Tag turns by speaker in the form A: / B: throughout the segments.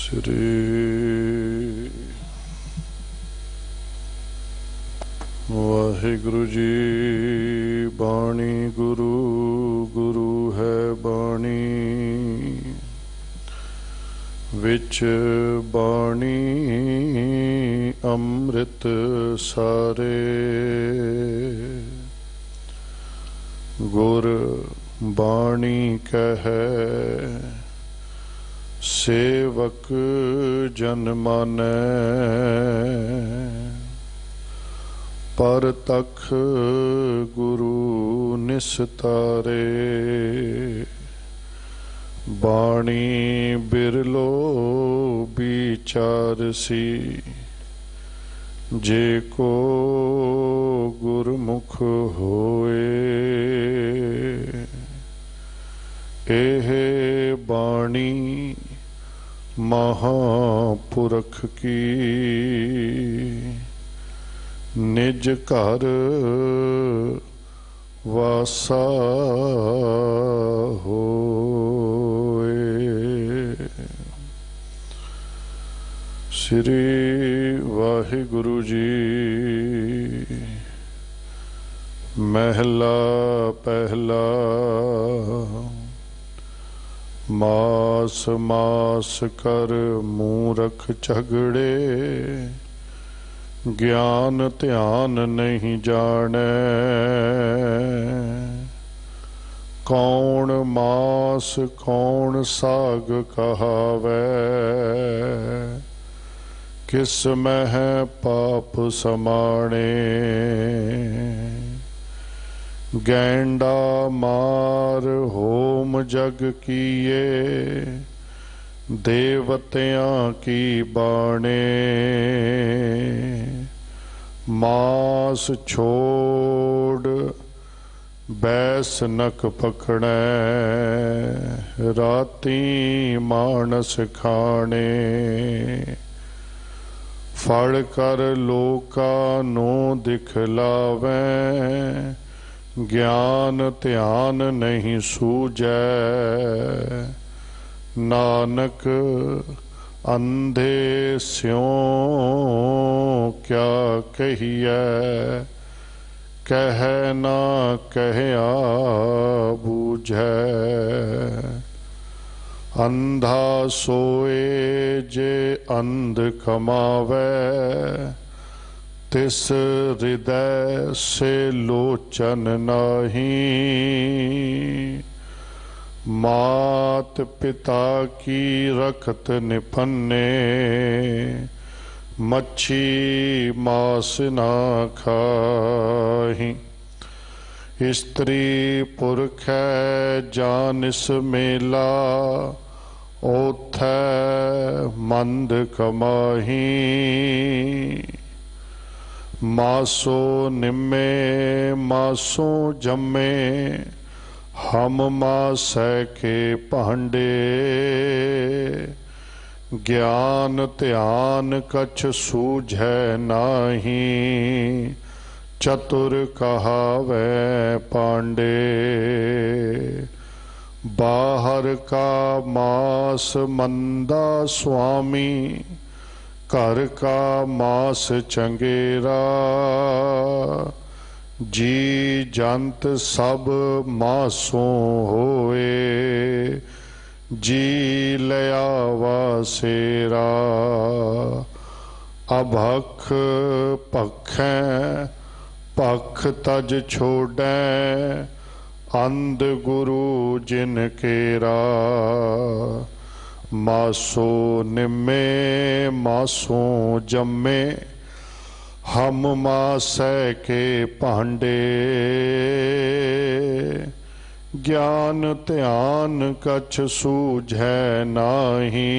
A: श्री वाहिगुरु जी। बाणी गुरु गुरु है बाणी, विच बाणी अमृत सारे। गुर बाणी कहे सेवक जन मानै, पर तख गुरु निस्तारे। बाणी बिरलो विचारसी, जे को गुरमुख होए। एह बाणी महापुरख की, निज घर वासा होए। श्री वाहिगुरु जी। महला पहला। मास मास कर मूरख झगड़े, ज्ञान ध्यान नहीं जाने। कौन मास कौन साग कहावे, किस में पाप समाणे। गैंडा मार होम जग किए, देवतियां की बाणे। मास छोड़ बैस नक पकड़े, राती मानस खाने। फड़ कर लोका नो दिखलावे, ज्ञान ध्यान नहीं सूझै। नानक अंधे स्यों क्या कहिए, कह ना कहया बूझै। अंधा सोए जे अंध कमावे, तिस हृदय से लोचन नाही। मात पिता की रखत निपन्ने, मच्छी मास ना खाही। स्त्री पुरख जानिस मेला, ओथै मंद कमाही। मासो निम्मे मासों जम्मे, हम मासै के भांडे। ज्ञान ध्यान कछ सूझै नाही, चतुर कहावै पांडे। बाहर का मास मंदा स्वामी, घर का मास चंगेरा। जी जंत सब मासों होए, जी लया वासेरा। अभख पखें पख तज छोड़ै, अंध गुरु जिन केरा। मासो निम्मे मासों जम्मे, हम मासै के भांडे। ज्ञान ध्यान कछ सूझै नाही,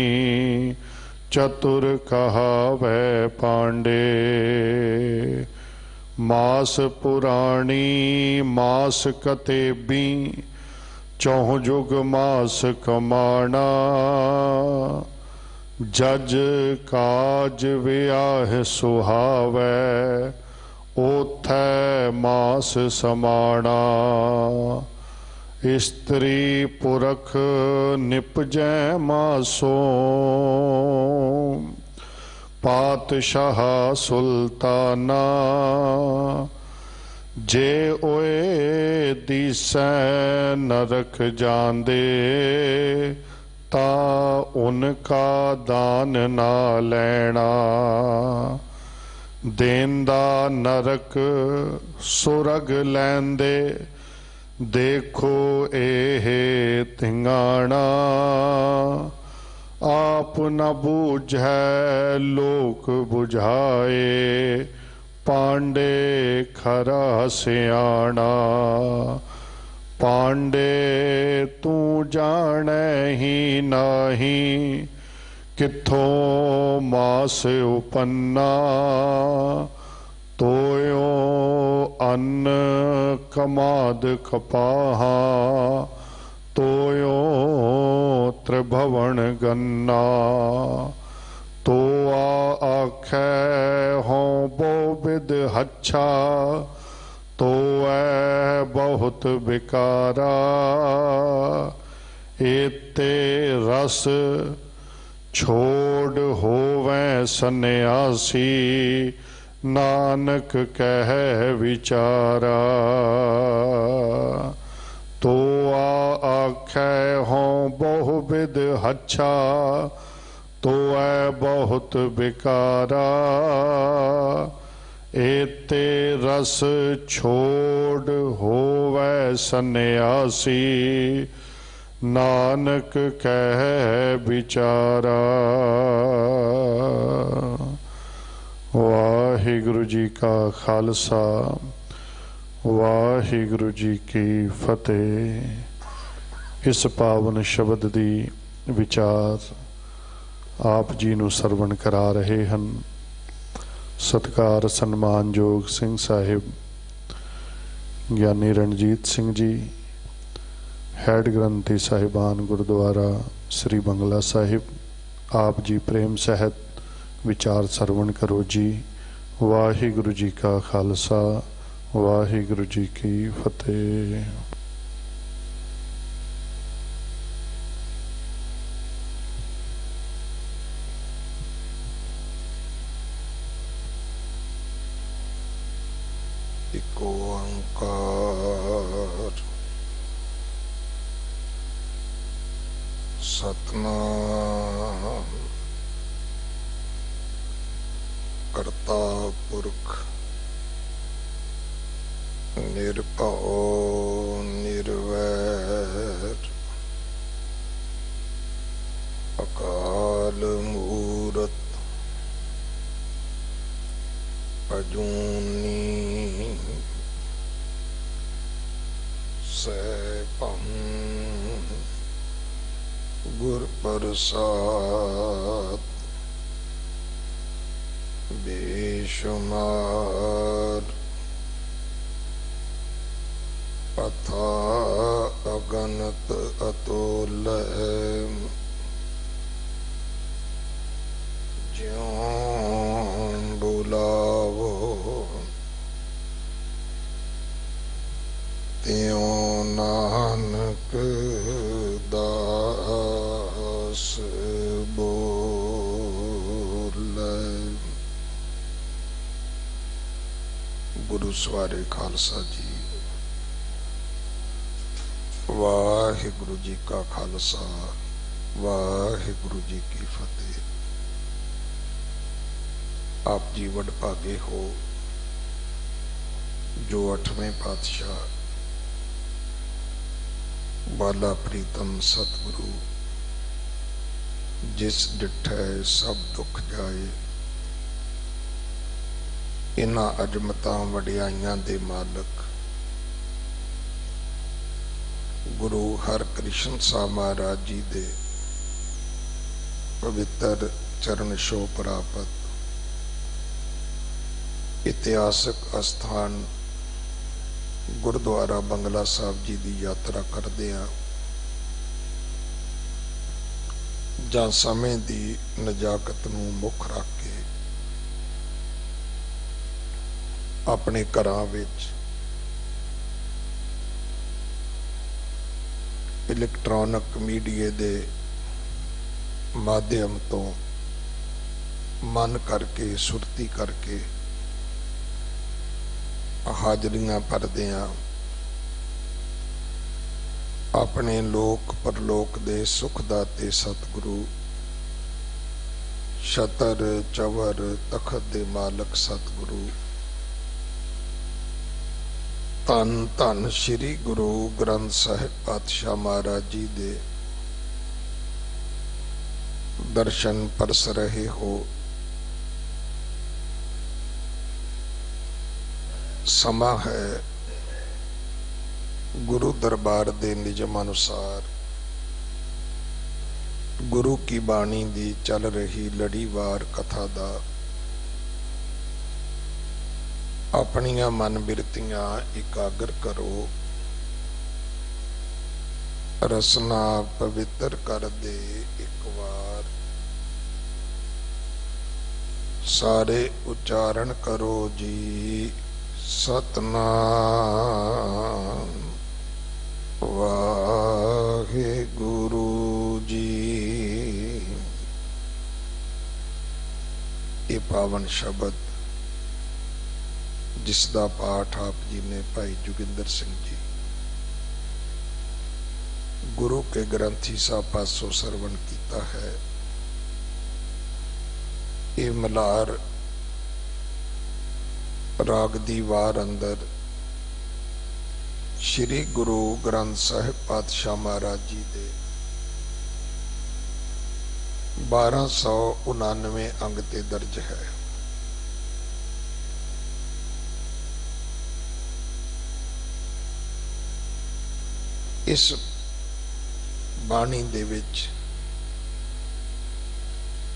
A: चतुर कहावै पांडे। मास पुराणी मास कतेबी, चौह जुग मास कमाना। जज काज वियाह सुहावै, ओथै मास समाना। इस्त्री पुरख निपजै मासो पातशाह सुल्ताना जे ओए दिसै नरक जांदे ता उनका दान ना लैना देंदा नरक सुरग लैंदे देखो एह धिंगाणा आप न बूझै लोक बुझाए पांडे खरा सियाणा पांडे तू जाने ही नाही किथों मास उपन्ना तोयो अन्न कमाद कपाहा तोयो त्रिभवन गन्ना तो आखै हों बो बिद हच्छा तो ऐ बहुत बिकारा एते रस छोड़ होवें सन्यासी नानक कह विचारा तो आखै हों बहु बिद हच्छा तो ऐ बहुत बिकारा एते रस छोड़ होवै सन्यासी नानक कह विचारा। वाहिगुरु जी का खालसा वाहिगुरु जी की फतेह। इस पावन शब्द दी विचार आप जी नूं सरवण करा रहे हैं सत्कार सन्मानयोग सिंह साहिब ज्ञानी रणजीत सिंह जी हैड ग्रंथी साहिबान गुरुद्वारा श्री बंगला साहिब। आप जी प्रेम सहित विचार सरवण करो जी। वाहिगुरु जी का खालसा वाहिगुरु जी की फतेह।
B: एक ओंकार सतनाम करता पुरख निरभव निर्वैर अकाल मूरत अजूनी सैभं गुर प्रसाद बेशुमार अथा अगणत अतुल्य ज्यों बुलावो त्यों नानक दास बोले। गुरु सवारे खालसा जी वाहिगुरु जी का खालसा वाहिगुरु जी की फतेह। आप जी वडभागे हो जो 8वें पातशाह बाला प्रीतम सतगुरु जिस डिठै सब दुख जाए इन्हां अजमतां वडियाइयां दे मालक गुरु हरकृष्ण साहब महाराज जी दे पवित्र चरण छो प्राप्त इतिहासक अस्थान गुरुद्वारा बंगला साहब जी की यात्रा करदे हां जां समय की नजाकत नूं मुख रख के अपने घरां विच इलैक्ट्रॉनिक मीडिया के माध्यम तो मन करके सुरती करके हाजरियां भरदे हाँ। अपने लोक परलोक दे सुखदाते सतगुरु छतर चवर तखत दे मालक सतगुरु धन धन श्री गुरु ग्रंथ साहिब पातशाह महाराज जी दे दर्शन परस रहे हो। समा है गुरु दरबार दे निजम अनुसार गुरु की बाणी दी चल रही लड़ीवार कथा दा अपनियां मन बिरतियां एकाग्र करो। रसना पवित्र कर दे एक बार, सारे उच्चारण करो जी सतनाम वाहे गुरु जी। ये पावन शब्द जिसका पाठ आप जी ने भाई जोगिंदर सिंह जी गुरु के ग्रंथी साहब पासों सरवण किया है। ये मलार राग दी वार अंदर श्री गुरु ग्रंथ साहिब पातशाह महाराज जी दे 1299 अंग ते दर्ज है। इस बाणी दे विच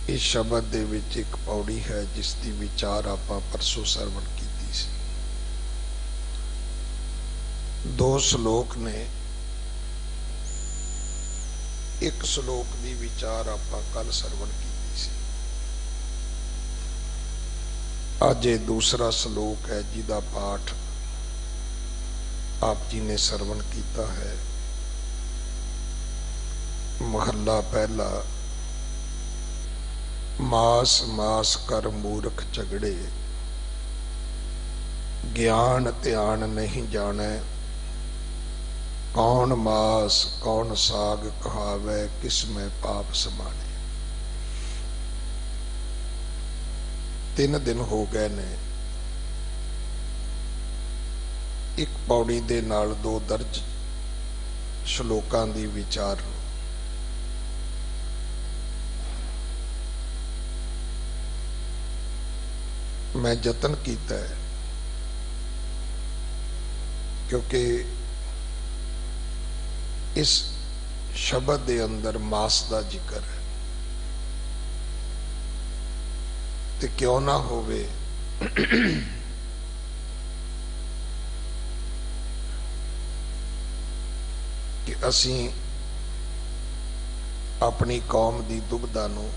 B: इस शब्द दे विच एक पौड़ी है जिसकी विचार आपां परसों सरवण कीती सी। 2 श्लोक ने, एक श्लोक की विचार आपां कल सरवण कीती सी। अज ये दूसरा श्लोक है जिहदा पाठ आप जी ने सरवण किया है। महला पहला, मास मास कर मूर्ख झगड़े, ज्ञान ध्यान नहीं जाने, कौन मास कौन साग कहावे, किस में पाप समाने। 3 दिन हो गए ने एक पौड़ी दे नाल 2 दर्ज श्लोकां दी विचार मैं यतन किया है, क्योंकि इस शब्द के अंदर मास का जिक्र है। ते क्यों ना होवे कि असी अपनी कौम की दुविधा नूं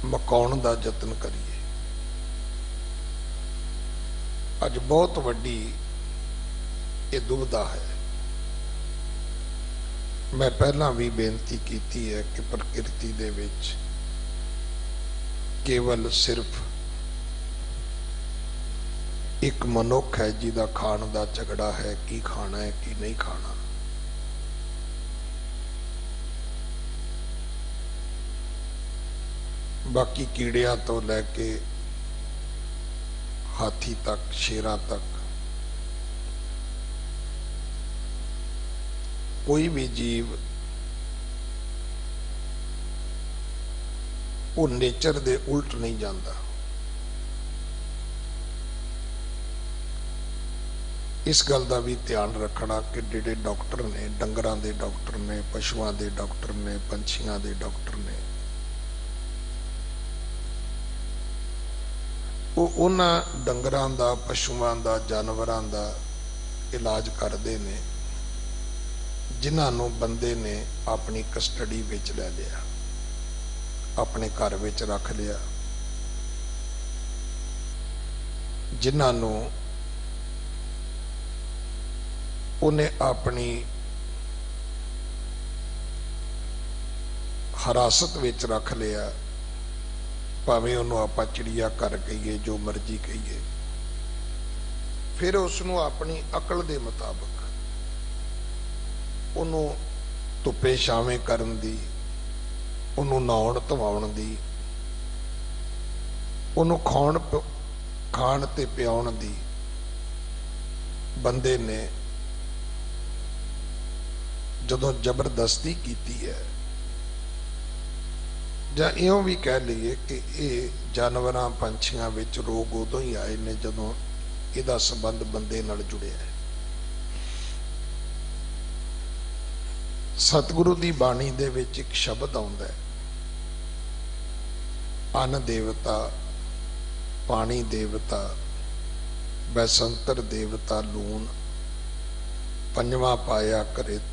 B: मकाउण दा यतन करिए। अज बहुत वड्डी ये दुविधा है। मैं पहला भी बेनती की है कि प्रकृति दे विच केवल सिर्फ एक मनुख है जिहदा खाण दा झगड़ा है, की खाना है की नहीं खाना। बाकी कीड़ियां तो लैके हाथी तक शेरां तक कोई भी जीव वो नेचर दे उल्ट नहीं जाता। इस गल का भी ध्यान रखना कि जिहड़े डॉक्टर ने, डंगरां दे डॉक्टर ने, पशुआं दे डॉक्टर ने, पंछियां दे डॉक्टर ने, वो उन्हां डंगरां दा, पशुआं दा, जानवरां दा इलाज करते हैं जिन्हां बंदे ने अपनी कस्टडी विच लै लिया, अपने घर विच रख लिया, जिन्हां उन्हें अपनी हरासत विच रख लिया, भावें उन्होंने आपां चिड़िया घर कहीए, जो मर्जी कहीए। फिर उसनों अपनी अकल के मुताबिक उन्होंने धुप्पे छावें करन दी, उन्होंने नहाउण धवाउण दी, उन्होंने खाण ते पियाउण दी बंदे ने जदों जबरदस्ती कीती है, जां इउं भी कह लीए कि ये जानवरां पंछियां विच रोग उदों ही आए ने जदों इहदा संबंध बंदे नाल जुड़िया है। सतगुरु की बाणी दे विच एक शब्द आउंदा है, अन्न देवता, पानी देवता, बैसंतर देवता, लून, पंजवा पाया कृत,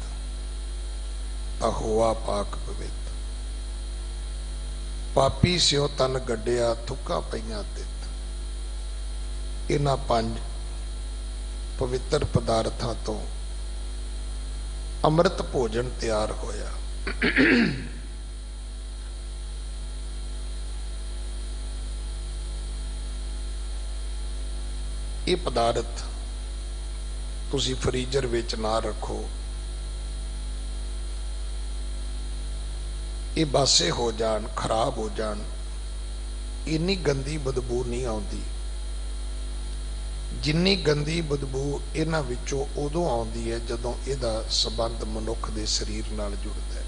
B: होआ पाक पवित। पापी स्यों तन गड्डिया, थुक्का पईयां तित। इन्हां पंज पवित्र पदार्थां तो अमृत भोजन तैयार होया। ये पदार्थ तुसी फ्रीजर विच ना रखो, ये बासे हो जान, खराब हो जान, इन्नी गंदी बदबू नहीं आउंदी जिन्नी गंदी बदबू इन्हां विचों उदों आउंदी है जदों इहदा संबंध मनुख दे शरीर नाल जुड़दा है।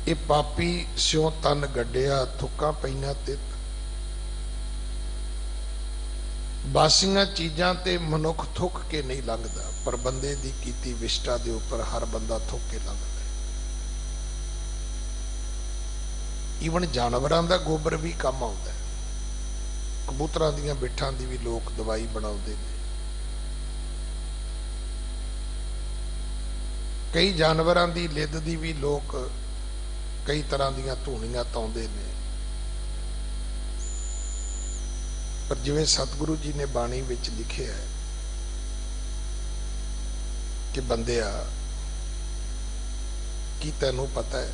B: ये पापी स्यों तन गड्डिया, थुक्कां पईयां तित। बासियां चीज़ां ते मनुख थुक के नहीं लंघदा, पर बंदे दी कीती विष्टा दे उपर हर बंदा थुक के लंघदा। ईवन जानवरां दा गोबर भी काम आउंदा है, कबूतरां दीयां बिठां दी भी लोग दवाई बनाउंदे ने। कई जानवरां दी लिद दी भी लोग कई तरह दीयां धूणियां ताउंदे ने। पर जिवें सतगुरु जी ने बाणी विच लिखे है कि बंदिया की तैनूं पता है,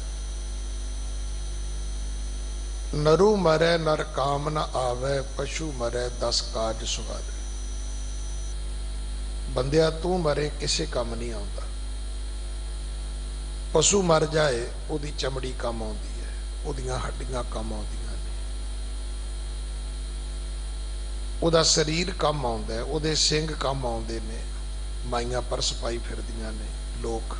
B: नरू मरै नर काम न आवे, पशु मरै 10 काज सवारे। बंदिया तू मरे किसे काम नहीं आउंदा, पशु मर जाए उहदी चमड़ी काम आउंदी है, उहदियां हड्डियां काम आउंदियां ने, उहदा शरीर काम आउंदा है, उहदे सिंग काम आउंदे ने। माइयां परस पाई फिरदियां ने, लोग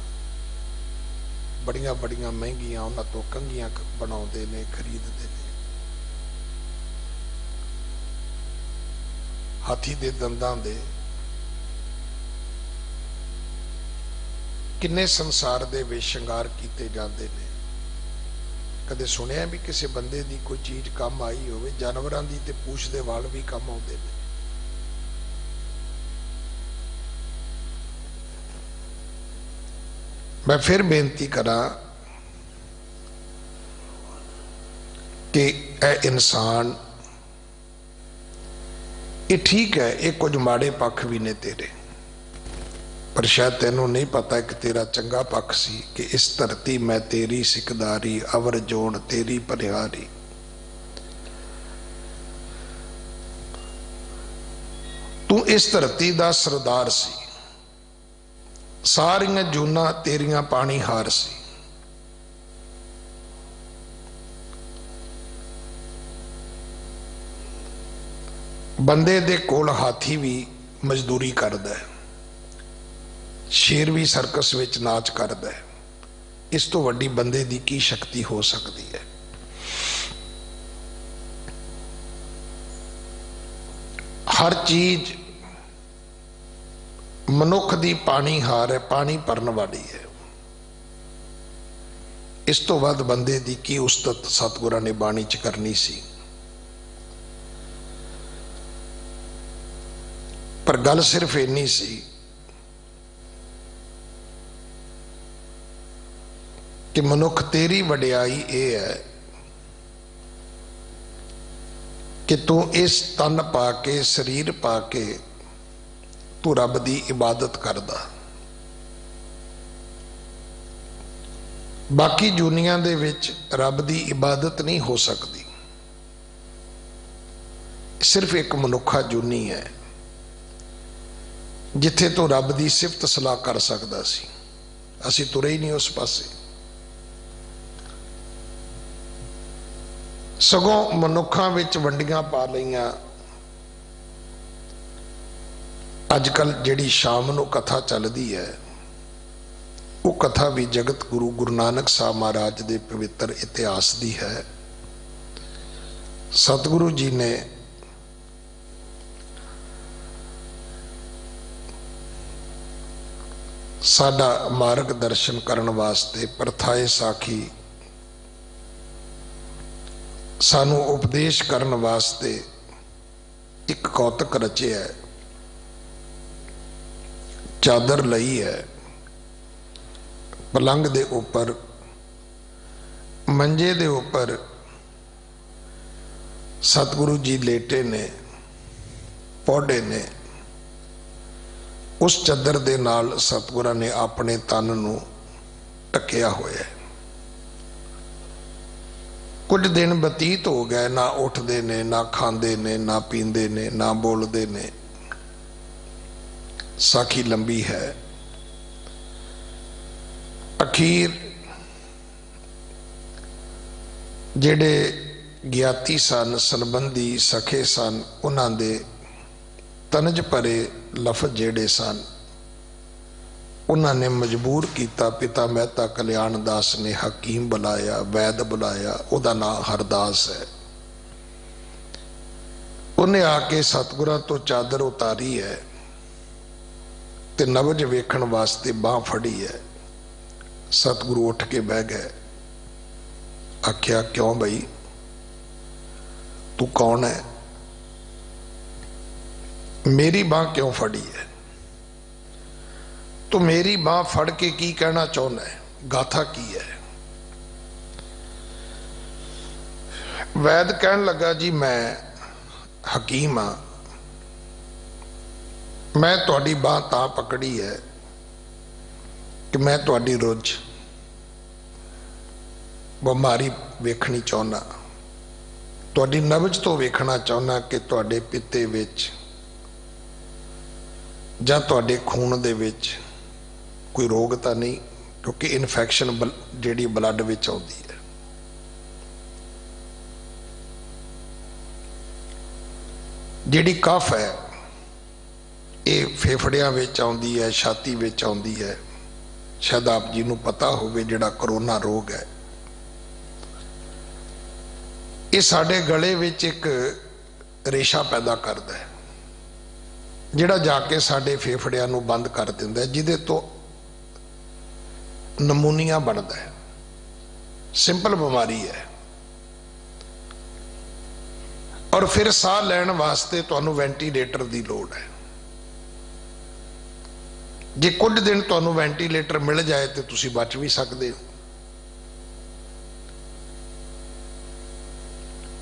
B: बड़ियां बड़ियां महंगियां उन्हां तों कंघियां बनाउंदे ने, खरीददे ने। हाथी दे दंदां दे किन्ने संसार दे विच शंगार कीते जांदे ने। कदे सुनिया भी किसी बंदे दी कोई चीज काम आई होवे? जानवरां दी ते पूछ दे वाल भी काम आउंदे ने। मैं फिर बेनती करा कि ए इंसान, ये ठीक है, ये कुछ माड़े पक्ष भी ने तेरे, पर शायद तेनों नहीं पता कि तेरा चंगा पक्ष सी कि इस धरती मैं तेरी सिकदारी, अवर जोन तेरी परिहारी। तू इस धरती दा सरदार सी, सारियां जूना तेरियां पानी हार सी। बंदे दे कोल हाथी भी मजदूरी करदा है, शेर भी सर्कस विच नाच करदा है। इस तो वड्डी बंदे दी की शक्ति हो सकती है? हर चीज मनुख दी पानी हार है, पानी भरन वाली है। इस तो वध बंदे दी की उस्तत सतगुरां ने बाणी च करनी सी। पर गल सिर्फ इन्नी सी कि मनुख तेरी वडियाई ये है कि तू इस तन पा के शरीर पा के तू रब की इबादत करदा, बाकी दुनिया दे विच रब की इबादत नहीं हो सकती। सिर्फ एक मनुखा जूनी है जिथे तो रब की सिफत सलाह कर सकता सी, असी तुरे ही नहीं उस पासे। सगों मनुखा विच वंडियां पा लईयां। अजकल जिहड़ी शाम नूं कथा चलदी है, वो कथा भी जगत गुरु गुरु नानक साहब महाराज के पवित्र इतिहास की है। सतगुरु जी ने साडा मार्ग दर्शन करने वास्ते प्रथाए साखी सानू उपदेश करने वास्ते एक कौतक रचे है, चादर लई है, पलंग दे उपर मंजे दे उपर सतगुरु जी लेटे ने, पौधे ने। उस चादर दे नाल सतगुरां ने अपने तन नूं ढकिया होया है। कुछ दिन बतीत हो गए, ना उठते ने, ना खांदे ने, ना पींदे ने, ना बोलते ने। साखी लंबी है। अखीर जेड़े ज्ञाती सन, संबंधी सखे सन, उन्हां दे तनज भरे लफज जेड़े सन, उन्होंने मजबूर किया। पिता मेहता कल्याण दास ने हकीम बुलाया, वैद बुलाया, उहदा नाम हरदास है। उन्हें आके सतगुरां तो चादर उतारी है ते नवज वेखण वास्ते बांह फड़ी है। सतगुरु उठ के बह गए। आख्या क्यों बई, तू कौन है? मेरी बांह क्यों फड़ी है? तो मेरी बांह फड़ के की कहना चाहना है? गाथा की है? वैद कहन लगा जी मैं हकीम हाँ, मैं तुहाडी बांह तां पकड़ी है कि मैं तुहाडी रुझ बीमारी वेखनी चाहना, तुहाडी नबज तो वेखना चाहना कि तुहाडे पित्ते विच जां तुहाडे खून दे विच कोई रोग तो नहीं, क्योंकि इन्फेक्शन जिहड़ी ब्लड विच आउंदी है। जिहड़ी कफ है ये फेफड़ियां विच आउंदी है, छाती विच आउंदी है। शायद आप जी नूं पता होवे जिहड़ा कोरोना रोग है, ये साडे गले विच एक रेशा पैदा करदा है, जिहड़ा जाके साडे फेफड़ियां नूं बंद कर दिंदा है, जिहदे तो नमूनिया बनता है। सिंपल बीमारी है। और फिर साह लैण वास्ते तुहानूं वेंटीलेटर की लोड़ है। जे कुछ दिन तुहानूं वेंटीलेटर मिल जाए तो तुसीं बच भी सकते हो,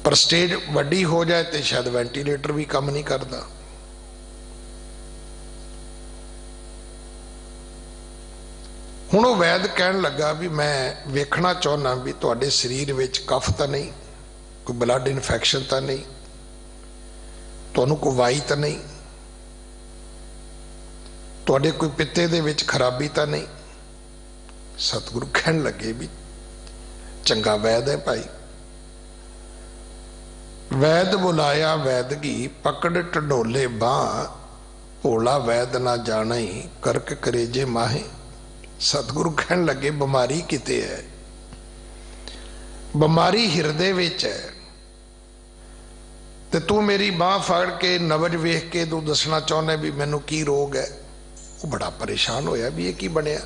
B: पर स्टेज वड्डी हो जाए तो शायद वेंटीलेटर भी काम नहीं करता। हुण वो वैद कहन लगा भी मैं वेखना चाहना भी तुहाडे शरीर विच कफ तो नहीं, कोई ब्लड इन्फेक्शन तो नहीं, तुहानूं कोई वाई तो नहीं, तुहाडे कोई पित्ते दे विच खराबी तो नहीं। सतगुरु कहन लगे भी चंगा वैद है भाई। वैद बुलाया वैदगी पकड़ ढंडोले बांह, भोला वैद ना जाना ही करक करेजे माहे। सतगुरु कहन लगे बीमारी किते है, बीमारी हिरदे विच है, ते तू मेरी बांह फड़ के नवज वेख के तू दसना चाहना भी मैनू की रोग है। वो बड़ा परेशान होया भी ये की बनया।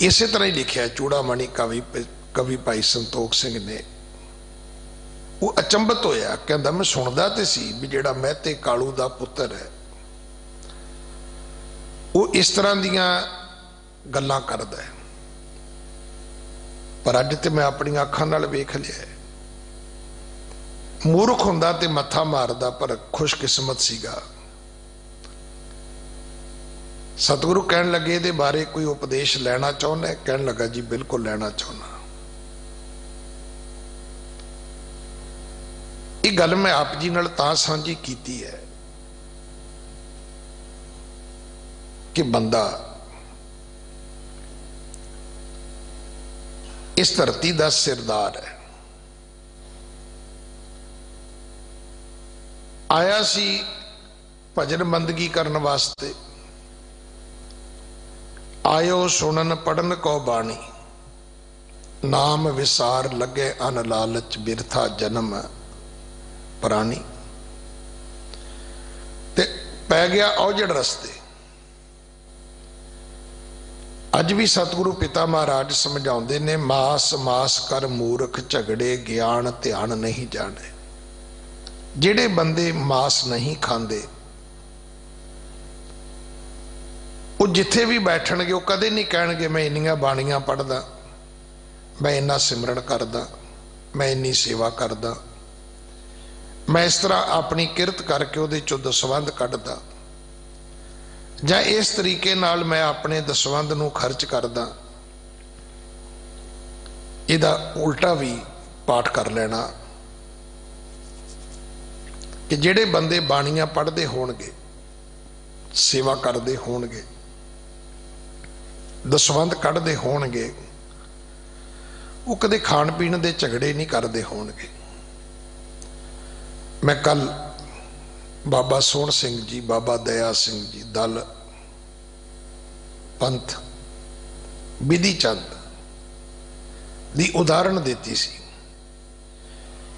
B: इसे तरह ही लिखा है चूड़ामणि कवि भाई संतोख सिंह ने। वो अचंभत होया, कहता मैं सुनता तो सी भी जिहड़ा महते कालू दा पुत्र है वो इस तरह दियां गल्लां करदा है। पर अज तो मैं अपनी अखां नाल वेख लिया। मूर्ख हुंदा ते मत्था मारदा, पर खुशकिस्मत सीगा। सतगुरु कहन लगे इहदे बारे कोई उपदेश लेना चाहुंदा है? कहन लगा जी बिल्कुल लेना चाहुंदा। ये गल मैं आप जी नाल तां सांझी कीती है कि बंदा इस धरती का सिरदार है। आया सी भजन बंदगी करने वास्ते, आयो सुनन पढ़न को बाणी, नाम विसार लगे अन लालच, बिरथा जन्म प्राणी। ते पै गया औजड़ रस्ते। अज भी सतगुरु पिता महाराज समझाते ने, मास मास कर मूर्ख झगड़े, ज्ञान ध्यान नहीं जाने। जेड़े बंदे मास नहीं खांदे वो जिथे भी बैठणगे वो कदे नहीं कहणगे मैं इन्नियां बाणियां पढ़दा, मैं इन्ना सिमरन करदा, मैं इन्नी सेवा करदा, मैं इस तरह अपनी किरत करके उहदे चों दसवंध कढदा, जां इस तरीके नाल मैं अपने दसवंध नूं खर्च करदा। इहदा उल्टा भी पाठ कर लेना कि जिहड़े बंदे बाणियां पढ़दे होणगे, सेवा करदे होणगे, दसवंध कढ़दे होणगे, वो कदे खाण पीण दे झगड़े नहीं करदे होणगे। मैं कल बाबा सोहण सिंह जी, बाबा दया सिंह जी, दल पंथ विधि चंद दी उदाहरण देती सी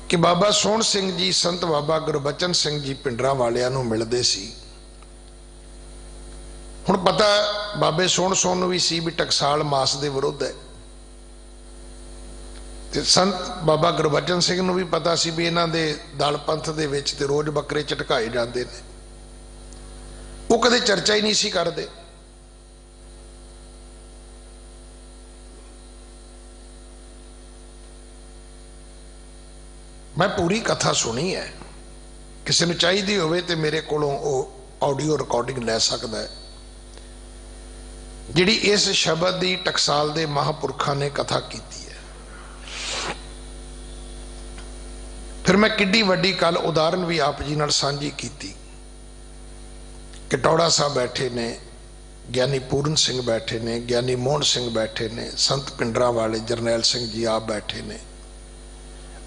B: कि बाबा सोहण सिंह जी संत बाबा गुरबचन सिंह जी पिंडरा वालियां नूं मिलदे सी। हुण पता बाबे सोहण सोहण नूं भी सी भी टकसाल मास दे विरुद्ध है, ते संत बाबा गुरबचन सिंह नूं भी पता सी भी इन्हां दे दल पंथ दे विच ते रोज बकरे झटकाए जांदे ने। वो कदे चर्चा ही नहीं सी करदे। मैं पूरी कथा सुनी है, किसी नूं चाहीदी होवे ते मेरे कोलों ऑडियो रिकॉर्डिंग लै सकदा है, जिहड़ी इस शब्द दी टकसाल दे महापुरखां ने कथा कीती है। फिर मैं किड्डी वड्डी कल उदाहरण भी आप जी नाल सांझी कीती कि टौड़ा साहब बैठे ने, ज्ञानी पूरन सिंह बैठे ने, ज्ञानी मोहन सिंह बैठे ने, संत पिंडरा वाले जरनैल सिंह जी आप बैठे ने।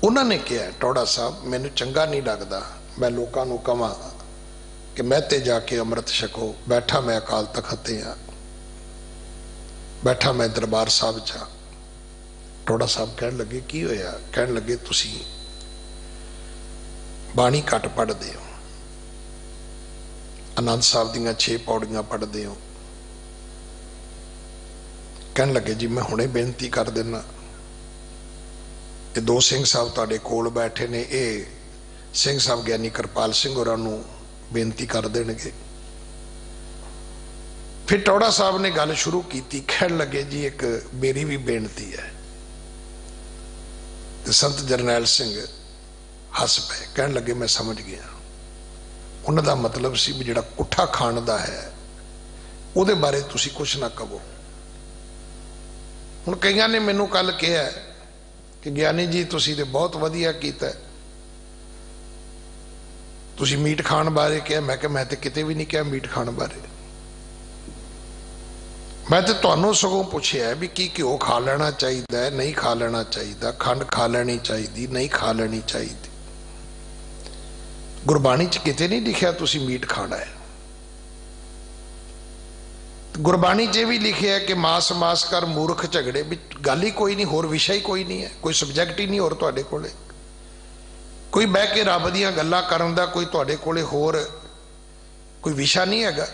B: उन्होंने कहा टौड़ा साहब मैनू चंगा नहीं लगता मैं लोगों को कहां कि महते जाके अमृत छको, बैठा मैं अकाल तखत ते हाँ, बैठा मैं दरबार साहब चा। टौड़ा साहब कह लगे की होया? कह लगे तुसी बाणी घट पढ़ते हो, आनंद साहब दीयां 6 पौड़ियां पढ़ते हो। कह लगे जी मैं हुणे बेनती कर देना, ये 2 सिंह साहब तुहाडे कोल बैठे ने, ये सिंह साहब ज्ञानी कृपाल सिंह होरां नूं बेनती कर देणगे। फिर टौड़ा साहब ने गल शुरू की, कह लगे जी एक मेरी भी बेनती है। तो संत जरनैल सिंह हस पे, कह लगे मैं समझ गया। उन्होंने मतलब सी भी जिहड़ा कुठा खाण दा है उहदे बारे तुसी कुछ ना कहो। हुण कईयां ने मैनू कल कहा कि ज्ञानी जी तुसी ते बहुत वधिया कीता, तुसी मीट खाण बारे कहा। मैं कहा मैं तो किते भी नहीं कहा मीट खाण बारे, मैं तो तुहानू सगों पूछया भी की घ्यो खा लेना चाहिए, नहीं खा लेना चाहिए, खंड खा लेनी चाहिए, नहीं खा लेनी चाहिए। गुरबाणी च किते नहीं लिखा तुसी मीट खाना है। गुरबाणी च भी लिखे है कि मास मास कर मूर्ख झगड़े, भी गल ही कोई नहीं, होर विषय ही कोई नहीं है, कोई सबजैक्ट ही नहीं होर तुहाडे कोले, कोई बह के रब दीयां गल्लां करन दा कोई तुहाडे कोले होर कोई विषय नहीं हैगा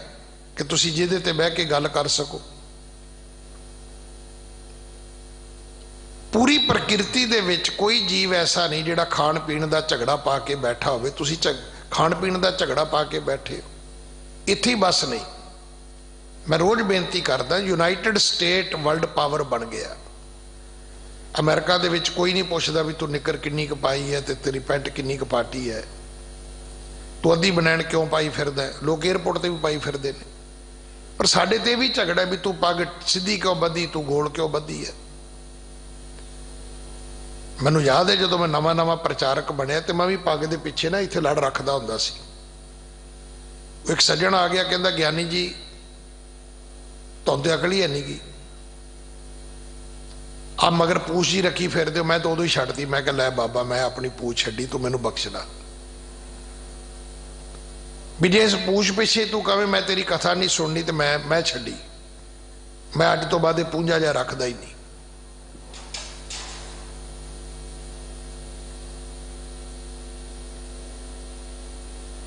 B: कि तुसी जिहदे ते बह के गल कर सको। पूरी प्रकृति दे विच कोई जीव ऐसा नहीं जिहड़ा खाण पीण दा झगड़ा पा के बैठा होवे। तुसी खाण पीण दा झगड़ा पा के बैठे हो, इत्थे ही बस नहीं। मैं रोज बेनती करदा, यूनाइटेड स्टेट वर्ल्ड पावर बन गया, अमेरिका दे विच कोई नहीं पुछदा भी तू निकर किन्नी क पाई है ते तेरी पैंट किन्नी क पाटी है, तू अद्धी बनैन क्यों पाई फिरदा है। लोग एयरपोर्ट ते भी पाई फिरदे ने। पर साडे ते भी झगड़ा भी तू पग सीधी क्यों बधी, तू गोल क्यों बधी है। मैनूं याद है जदों मैं नवां नवां प्रचारक बनिया तो मैं भी पग दे पिछे ना इत्थे लड़ रखदा हुंदा सी। एक सज्जण आ गया, कहंदा ज्ञानी जी तुहानूं ते अकल ही है नहीं गी, आ मगर पूछ जी रखी फिरदे हो। मैं तो उदों ही छड्डती। मैं कहा लै बाबा मैं अपनी पूछ छड्डी, तू मैनूं बख्शदा। भी जे इस पूछ पिछे तू कहे मैं तेरी कथा नहीं सुननी तो मैं छड्डी। मैं अज तो बाद पूंजा जा रखदा ही नहीं।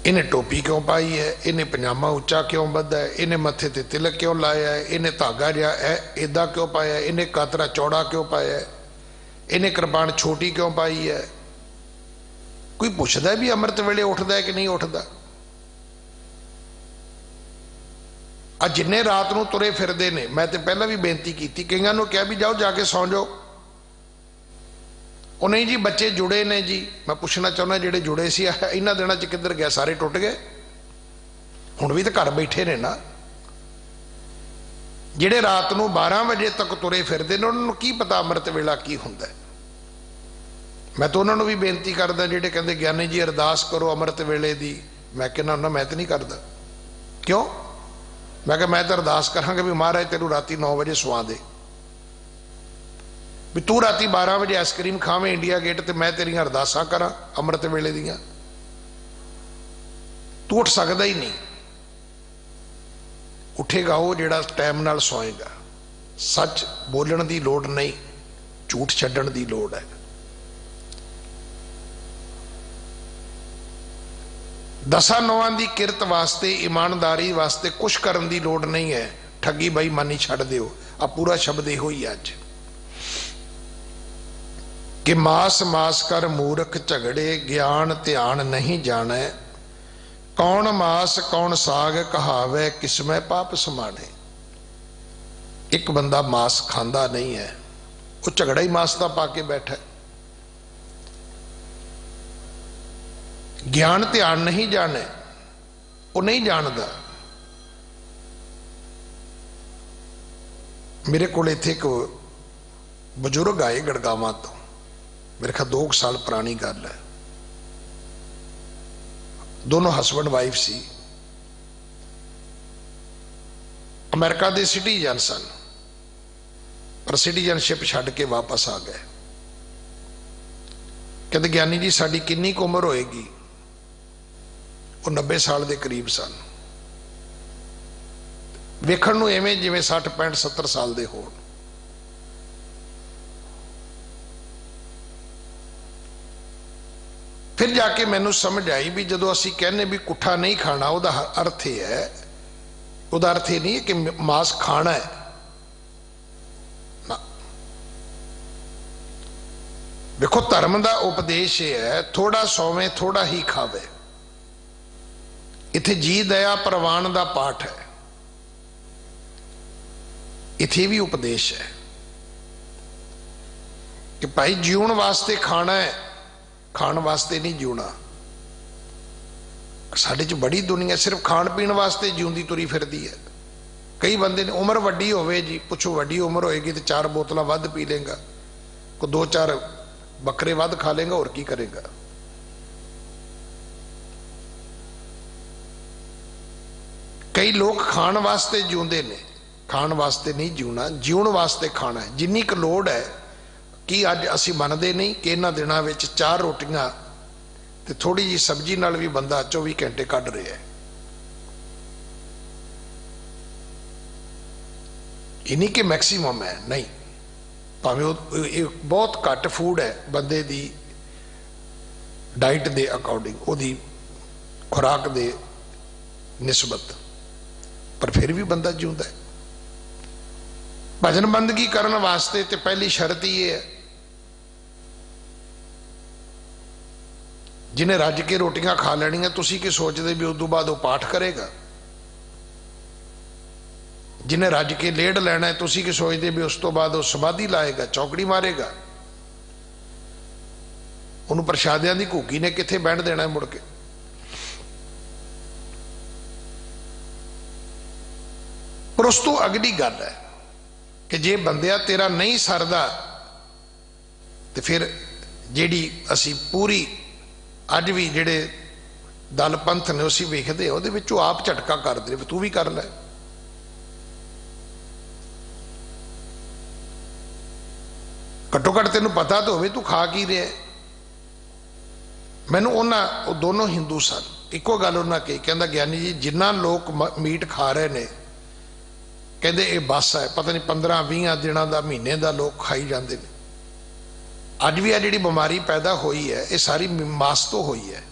B: इन्हें टोपी क्यों पाई है, इन्हें पजामा उच्चा क्यों बधा है, इन्हें मत्थे ते तिलक क्यों लाया है, इन्हें धागा जा इदा क्यों पाया है, इन्हें कातरा चौड़ा क्यों पाया है, इन्हें कृपान छोटी क्यों पाई है। कोई पुछदा भी अमृत वेले उठदा है कि नहीं उठदा। आ जिन्ने रात नूं तुरे फिरदे ने, मैं तो पहला भी बेनती की, कईयां नूं कहा भी जाओ जाके सौ जाओ। ਉਹ नहीं जी बच्चे जुड़े ने जी। मैं पूछना चाहना जेडे जुड़े सी इन्हां दिनां च किधर गया, सारे टुट गए। हुण भी तो घर बैठे ने ना। जेडे रात नूं 12 बजे तक तुरे फिरदे ने उन्हां नूं की पता अमृत वेला की हुंदा है। मैं तो उन्हां नूं भी बेनती करदा जेडे कहंदे ज्ञानी जी अरदास करो अमृत वेले दी। मैं कहना हुंदा मैं तो नहीं करदा। क्यों? मैं कहा मैं तो अरदास करांगा भी महाराज तेनू राती 9 बजे सुआ दे, भी तू राती 12 बजे आइसक्रीम खावे इंडिया गेट ते मैं तेरियां अरदासां करा अमृत वेले दियां। तू उठ सकदा ही नहीं। उठेगा वो जिहड़ा टाइम नाल सोएगा। सच बोलण दी लोड़ नहीं, झूठ छड्डण दी लोड़ है। दसा नौवां दी किरत वास्ते ईमानदारी वास्ते कुछ करन दी लोड़ नहीं है। ठगी बेईमानी छड्ड दिओ। आ पूरा शब्द इहो ही अज कि मास मास कर मूर्ख झगड़े, ज्ञान ध्यान नहीं जाने। कौन मास कौन साग कहावे, किसमें पाप समाने। एक बंदा मास खांदा नहीं है, वो झगड़ा ही मास का पा के बैठा है। ज्ञान ध्यान नहीं जाने, वो नहीं जानता। मेरे को इत्थे एक बजुर्ग आए गड़गावा तो, मेरे ख्याल 2 साल पुरानी गल है। दोनों हसबैंड वाइफ सी, अमेरिका के सिटीजन सन, पर सिटीजनशिप छड्ड के वापस आ गए। कहते ज्ञानी जी साडी किन्नी क उम्र होएगी। वो 90 साल के करीब सन। वेखण नूं इवें जिवें 60 65 70 साल के होण। फिर जाके मैनू समझ आई भी जदों असीं कहने भी कुठा नहीं खाना, उहदा अर्थ यह है, उहदा अर्थ यह नहीं है कि मांस खाना है ना। देखो धर्म का उपदेश यह है थोड़ा सोवे थोड़ा ही खावे। इत्थे जी दया प्रवान का पाठ है, इत्थे भी उपदेश है कि भाई जीवन वास्ते खाना है, खाण वास्ते नहीं जीना। साडे च बड़ी दुनिया सिर्फ खाण पीण वास्ते जीउंदी तुरी फिरदी है। कई बंदे ने उम्र वड्डी होवे जी, पुछो वड्डी उम्र होएगी तो 4 बोतलां वध पी लेगा, को 2-4 बकरे वध खा लेगा, और की करेगा। कई लोग खाण वास्ते जीउंदे ने, खाण वास्ते नहीं जीना, जीवन वास्ते खाना है। जिन्नी क लोड़ है कि अज असी मनते नहीं कि इन्हां दिनां विच 4 रोटियां ते थोड़ी जी सब्जी नाल भी बंदा 24 घंटे कढ रहा है। ये नहीं कि मैक्सीमम है, नहीं, भावें बहुत घट फूड है बंदे दी डाइट दे अकॉर्डिंग, उहदी खुराक दे निस्बत, पर फिर भी बंदा जीउंदा है। भजन बंदगी करने वास्ते तो पहली शर्त ही है, जिन्हें रज के रोटियां खा लैनियां, तुसी की सोचते भी उदों बाद वो पाठ करेगा। जिन्हें रज के लेड़ लैना है, तुसी की सोचते भी उस तो बाद वो समाधि लाएगा, चौकड़ी मारेगा। ਉਹਨੂੰ ਪ੍ਰਸ਼ਾਦਿਆਂ ਦੀ ਘੂਕੀ ਨੇ ਕਿੱਥੇ ਬਹਿਣ ਦੇਣਾ ਮੁੜ ਕੇ। पर उस तो अगली गल है कि जे बंदिया तेरा नहीं सरदा तो फिर जिहड़ी असी पूरी अज भी जिहड़े दल पंथ ने उसी वेखदे उहदे विचों आप झटका कर दे तू भी कर लै। घट्टो घट तेनू पता तो होवे तू खा की रहा। मैनू उन्होंने दोनों हिंदू सन, इको गल उन्होंने कही, कहंदा ज्ञानी जी जिन्ना लोग मीट खा रहे ने कहते ये बस है, पता नहीं 15-20 दिनों का महीने का लोग खाई जाते हैं। अज भी आ जी बीमारी पैदा हुई है ये सारी मास तो हुई है,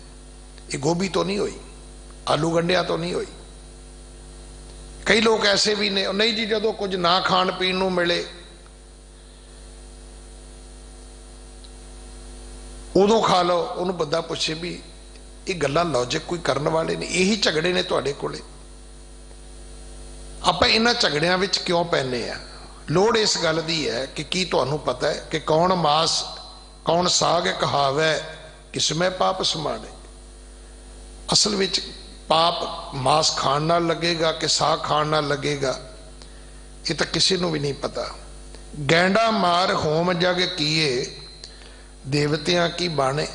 B: ये गोभी तो नहीं हुई, आलू गंढिया तो नहीं हुई। कई लोग ऐसे भी ने नहीं जी जो कुछ ना खाण पीण नूं मिले उदों खा लो। उन्होंने बंदा पूछे भी ये गल्लां लॉजिक कोई करने वाले ने, यही झगड़े ने तुहाडे कोले। आप इन्हां झगड़ियां विच क्यों पैने आ? लोड़ इस गल दी है कि की तुहानूं पता है कि कौन मास कौन साग कहावै किसमें पाप समाने। असल विच पाप मास खाण नाल लगेगा कि साग खाण नाल लगेगा ये तो किसी नूं भी नहीं पता। गैंडा मार होम जग कीए देवतियां की बाणे,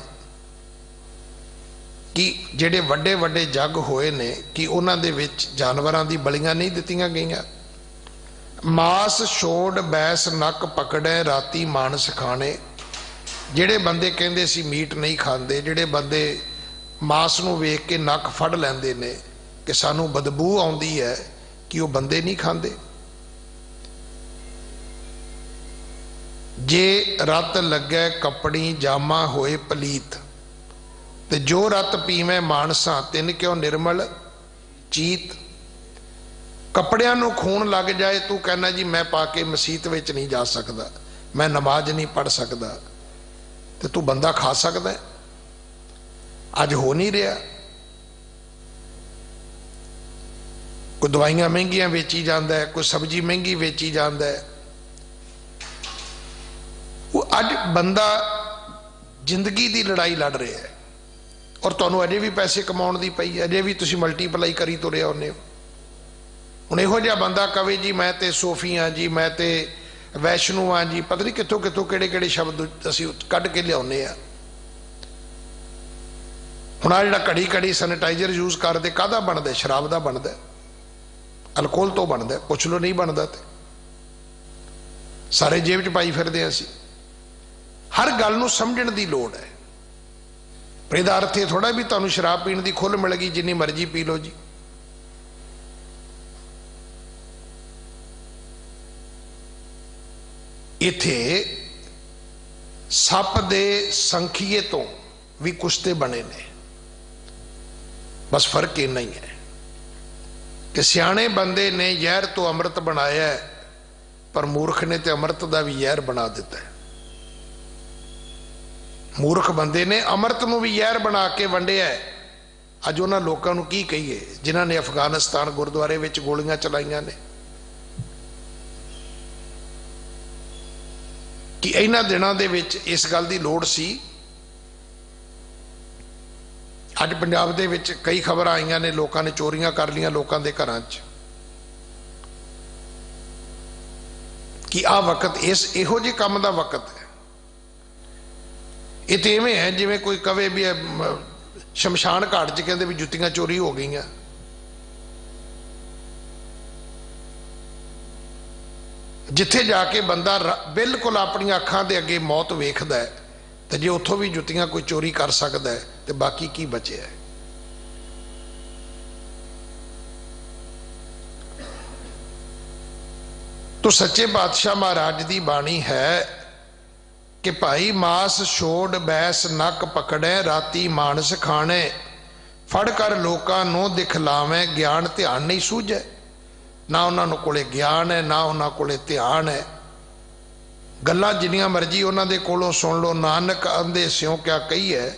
B: कि जेडे वड्डे वड्डे जग होए ने कि उन्हां दे विच जानवरां दी बलियां नहीं दित्तियां गईयां। मास छोड़ बैस नक पकड़े राती मानस खाने। जेडे बंदे कहंदे सी मीट नहीं खांदे, जेडे बंदे मास नूं वेख के नक फड़ लैंदे ने कि सानू बदबू आउंदी है कि वह बंदे नहीं खांदे। जे रत लगे कपड़ी जामा होए पलीत, ते जो रत पीवे मानसा तिन क्यों निर्मल चीत। कपड़ियां नूं खून लग जाए तू कहना जी मैं पा के मसीत विच नहीं जा सकदा, मैं नमाज नहीं पढ़ सकदा, ते तू बंदा खा सकदा है? अज हो नहीं रहा। कोई दवाइयां महंगियां बेची जांदा है, कोई सब्जी महंगी बेची जांदा है। वो अज बंदा जिंदगी की लड़ाई लड़ रहा है और तुहानूं अजे भी पैसे कमाउण दी पई, अजे भी तुसीं मल्टीप्लाई करी तुरे आउंदे हो। हुण इहो जिहा बंदा कवे जी मैं ते सोफी हाँ जी, मैं ते वैष्णो हाँ जी, पता नहीं कित्थों कित्थों किहड़े किहड़े शब्द असीं कढ के लिआउने आ। हुण आ जिहड़ा घड़ी घड़ी सैनिटाइजर यूज करदे काहदा बनदा? शराब दा बनदा, अल्कोहल तो बनदा। पुछ लो नहीं बनदा ते सारे जेब च पाई फिरदे असीं। हर गल नूं समझण दी लोड़ है। पर इहदा अर्थ ये थोड़ा भी तुहानूं शराब पीण दी खुल मिल गई जिन्नी मर्जी पी लो जी। इत्थे सप दे संखीए तो भी कुश्ते बने ने, बस फर्क इन्ना ही है कि सियाणे बंदे ने जहर तो अमृत बनाया है, पर मूर्ख ने तो अमृत का भी जहर बना दिता है। मूर्ख बंदे ने अमृत नूं भी जहर बना के वंडिया है। अज उन्हां लोकां नूं की कहीए जिन्हां ने अफगानिस्तान गुरुद्वारे विच गोलियां चलाईयां ने कि इन्हां दिनां दे विच इस गल दी लोड़ सी। अज पंजाब दे विच कई खबर आईयां ने लोकां ने चोरियां कर लियां लोकां दे घरां च कि आ वक्त इस इहो जिहे काम दा वक्त है। ये तो इवें है जिवें कोई कवे भी शमशान घाट च कहते भी जुत्तियां चोरी हो गई। जिथे जाके बंदा बिल्कुल अपन अखां दे अगे मौत वेखदा है, तो जे उथों भी जुत्तियां कोई चोरी कर सकता है तो बाकी की बचे है। तो सच्चे पातशाह महाराज की बाणी है कि भाई मास छोड़ बैस नक पकड़े राती मानस खाने। फड़ कर लोकां नूं दिखलावें ज्ञान ध्यान नहीं सूझे। ना उन्होंने कोले ज्ञान है ना उन्होंने कोले ध्यान है। गल्लां जिन्नियां मर्जी उन्हां दे कोलों सुन लो, नानक अंधे स्यों क्या कही है,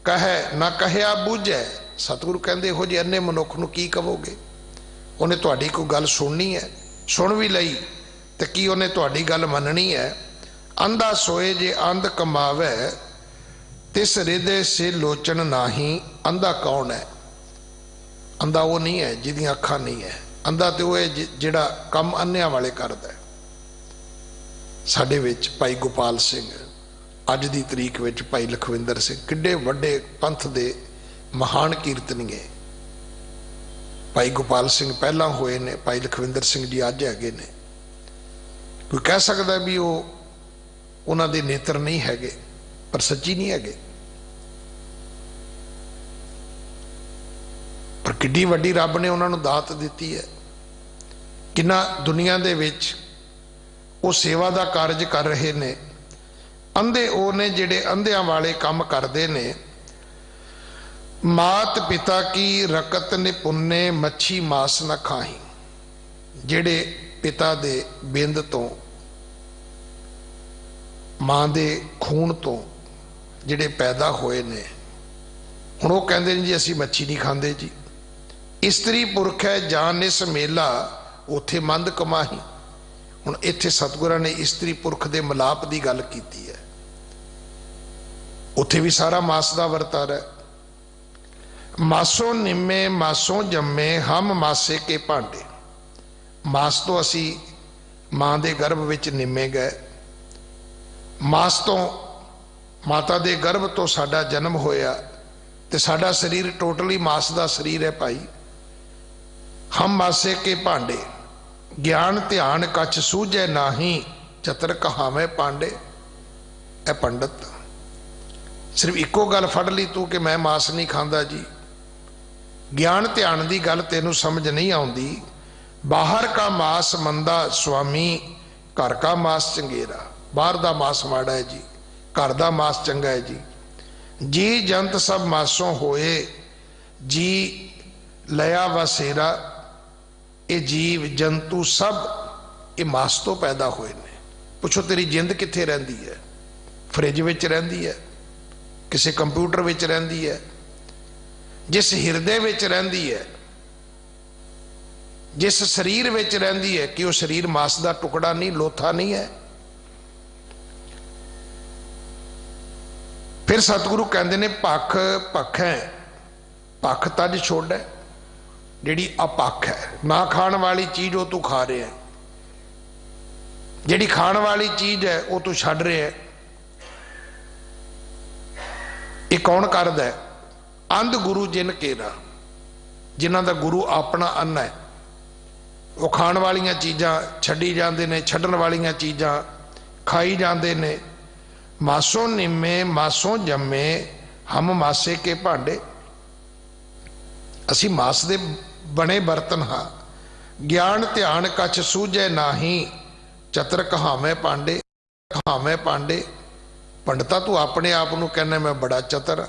B: कहे ना कहया बूझे। सतगुरु कहंदे हो जी अन्ने मनुख नूं की कहोगे? उन्हें तुहाडी कोई गल सुननी है, सुन भी लई तो की उन्हें तुहाडी गल मननी है। अंधा सोए जे अंध कमावे तिस हृदय से लोचन नाही। अंधा कौन है? अंधा वो नहीं है जिहदियां अखां नहीं है। अंधा तो वो है जिहड़ा काम अन्नियां वाले करदा है। साडे विच भाई गोपाल सिंह, अज दी तरीक विच भाई लखविंदर सिंह, किड्डे वड्डे पंथ दे महान कीर्तनीए। भाई गोपाल सिंह पहला होए ने, भाई लखविंदर सिंह जी अज हैगे ने। कोई कह सकता भी वो उन्हां दे नेत्र नहीं हैगे, पर सच्ची नहीं हैगे। पर किड्डी वड्डी रब ने उन्हां नूं दात दित्ती है। किन्ना दुनिया दे विच वो सेवा दा कारज कर रहे ने। अंधे वो ने जिहड़े अंधियां वाले काम करदे ने। मात पिता की रकत ने पुन्ने, मच्छी मास न खाही। जिहड़े पिता दे बिंद तो, मां दे खून तो जिहड़े पैदा होए ने, हुण वो कहंदे ने जी असीं मच्छी नहीं खांदे जी। इस्त्री पुरख है जान इस मेला, उत्थे मंद कमाही। हुण इत्थे सतगुरां ने इस्त्री पुरख दे मिलाप की गल कीती है। उत्थे भी सारा मास का वरतारा है। मासों निम्मे मासों जम्मे, हम मासे के भांडे। मास तो असी मां दे गर्भ विच निम्मे गए। मास तो माता दे गर्भ तो साडा जन्म होया, ते साडा शरीर टोटली मास का शरीर है भाई। हम मासे के भांडे, ज्ञान ध्यान कछ सूझे नाही, चतर कहावे पांडे। ए पंडित सिर्फ इको गल फड़ ली तू कि मैं मास नहीं खाता जी। ज्ञान ध्यान की गल तेनू समझ नहीं आउंदी। बाहर का मास मंदा स्वामी, घर का मास चंगेरा। बाहर का मास माड़ा है जी, घर का मास चंगा है जी। जी जंत सब मासों होए, जी लया वसेरा। ये जीव जंतु सब ये मास तो पैदा हुए ने। पुछो तेरी जिंद कित्थे रहिंदी है? फ्रिज विच रहिंदी है, किसी कंप्यूटर विच रहिंदी है, जिस हिरदे विच रहिंदी है, जिस शरीर विच रहिंदी है, कि वह शरीर मास का टुकड़ा नहीं, लोथा नहीं है। फिर सतगुरु कहते ने पख पख है, पख तज छोड़ है। जिहड़ी अपख है, ना खाण वाली चीज वो तू खा रहे है, जिहड़ी खाण वाली चीज है वो तू छड्ड रहे है। ये कौन करदा है? अंध गुरु जिन केरा, जिन्हां दा गुरु अपना अन्न है। वो खाण वालियां चीज़ां छड्डी जांदे ने, छड्डण वालियां चीज़ां खाई जांदे ने। मासों निम्मे मासों जम्मे, हम मासे के भांडे। असी मास दे बने बर्तन हाँ। ज्ञान ध्यान कछ सूझे नाही, चतर कहावे पांडे। कहावे पांडे, पंडिता तू अपने आप नूं कहना मैं बड़ा चतर।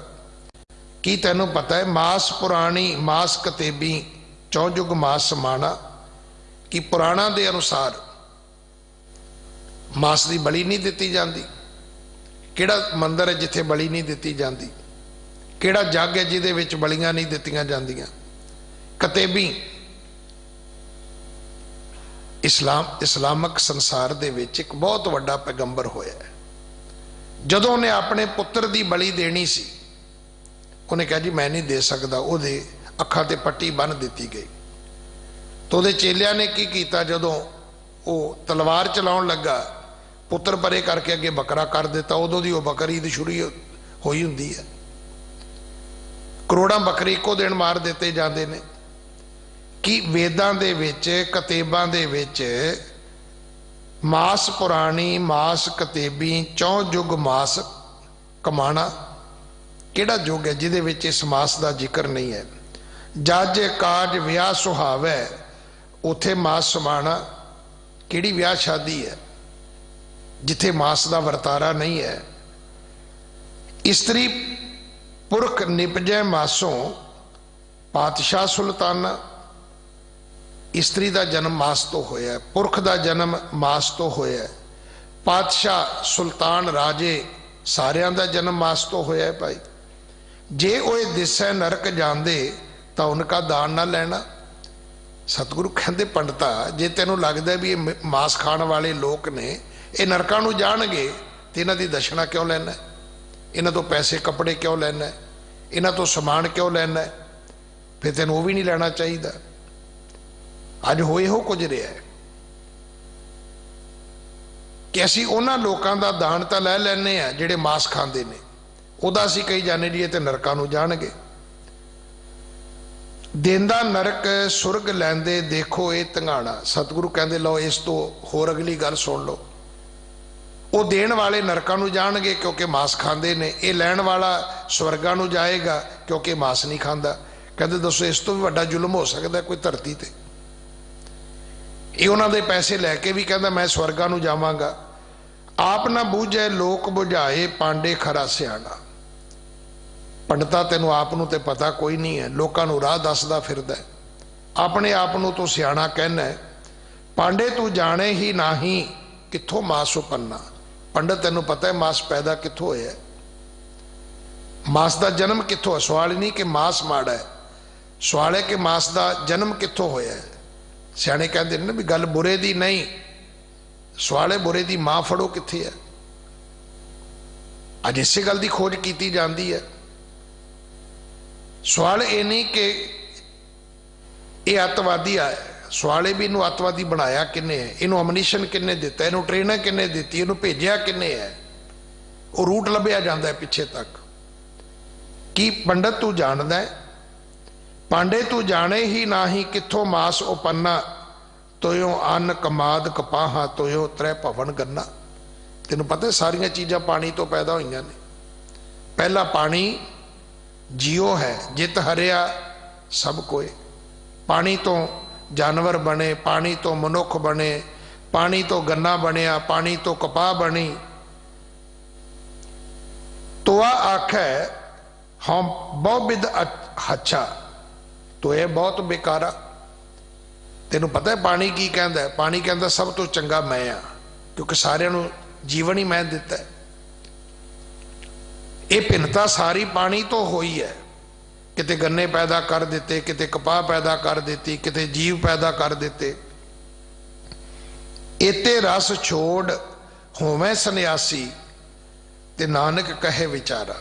B: की तैनू पता है मास पुराणी मास कतेबी, चौजुग मास समाना। कि पुराणा दे अनुसार मास की बलि नहीं दिती जाती। किहड़ा मंदिर है जिथे बलि नहीं दिती जाती? किहड़ा जग है जिहदे विच बलियां नहीं दित्तियां जांदियां? कतेबी इस्लामक संसार दे विच एक बहुत वड्डा पैगंबर होया है। जदों उन्हें अपने पुत्र की बलि देनी सी, उन्हें कहा जी मैं नहीं दे सकता। उहदे अखां ते पट्टी बन दी गई। तो उहदे चेलियां ने की कीता, जदों वो तलवार चलाउण लगा, पुत्र परे करके अगे बकरा कर दिता। उदों दी वो बकरी दी शुरू होई हुंदी है। करोड़ां बकरे इको दिन मार दिते जाते ने। कि वेदां दे विच कतेबां दे विच मास पुराणी मास कतेबी, चौं जुग मास कमाना। किहड़ा युग है जिहदे विच इस मास का जिक्र नहीं है? जज काज विआह सुहावै, उथे मास समाना। किहड़ी विआह शादी है जिथे मास का वरतारा नहीं है? इस्त्री पुरख निपजै मासों, पातशाह सुल्ताना। इस्त्री का जन्म मास तो होया है, पुरख का जन्म मास तो होया है। पातशाह सुल्तान राजे सारियां दा जन्म मास तो होया है भाई। जे ओए दिसै नरक जांदे तो उनका दान ना लेना। सतगुरु कहते पंडिता जे तेनों लगता भी ये मास खाण वाले लोग ने, ये नरकां नूं जाणगे ते इन्हां दी दशना क्यों लेना? इन्हां तो पैसे कपड़े क्यों लैना है, इन्हां तो समान क्यों लैना है, फिर तेन वो भी नहीं लेना चाहिए। अज हो इहो कुछ रहा है कि असी उन्हां लोकां दा दान तां लै लैने आ जिहड़े मांस खांदे ने, उहदा असी कही जाने जी ते नरकां नूं जाणगे। देंदा नरक सुरग लैंदे देखो ये धंगाणा। सतगुरु कहंदे लो इस तो होर अगली गल सुन लो, वो देण वाले नरकां नूं जाणगे क्योंकि मांस खांदे ने, ये लैण वाला स्वर्गां नूं जाएगा क्योंकि मांस नहीं खांदा। कहंदे दसो इस तो भी वड्डा जुल्म हो सकदा कोई धरती ते? ये उन्हां दे पैसे लैके भी कहंदा मैं स्वर्गां नूं जावांगा। आप ना बूझे लोक बुझाए पांडे खरा सियाणा। पंडिता तेनों आप नूं ते पता कोई नहीं है, लोकां नूं राह दसदा फिरदा है, अपने आप नूं तूं सियाणा कहना है। पांडे तू जाने ही नाही कित्थों मास उपन्ना। पंडित तेनों पता है मास पैदा कित्थों होया, मास का जन्म कित्थों है। सवाल नहीं कि मास माड़ा है, सवाल है कि मास का जन्म कित्थों होया है। सियाणे कहते हैं भी गल बुरे दी नहीं, सवाल है बुरे दी मां फड़ो कित्थे है। अज इसे गल की खोज की जाती है। सवाल ये नहीं कि यह अतवादी है, सवाल है भी इनू अतवादी बनाया किन्ने है, इनू अमनीशन किन्ने दिता, इनू ट्रेनिंग किन्ने दी, इनू भेजा किन्ने है। वो रूट लभ्या जाता है पिछे तक। कि पंडित तू जानदा है पांडे तू जाने ही ना ही कित्थों मास उपन्ना। तोयो अन्न कमाद कपाहा तोयो त्रै भवन गन्ना। तेन पता सारिया चीज़ां पानी तो पैदा हुई ने। पहला पानी जियो है, जित हरिया सब कोई। पानी तो जानवर बने, पानी तो मनुख बने, पानी तो गन्ना बनिया, पानी तो कपाह बनी। तो आखै हम बहु बिद अच्छा तो यह बहुत बेकारा। तेनों पता है पानी की कहता है? पानी कहता सब तो चंगा मैं हाँ, क्योंकि सारिਆਂ ਨੂੰ जीवन ही मैं दिता है। ये भिन्नता सारी पानी तो हुई है। किते गन्ने पैदा कर दिते, किते कपाह पैदा कर दी, किते जीव पैदा कर दिते। इते रस छोड़ होवे सन्यासी ते नानक कहे विचारा।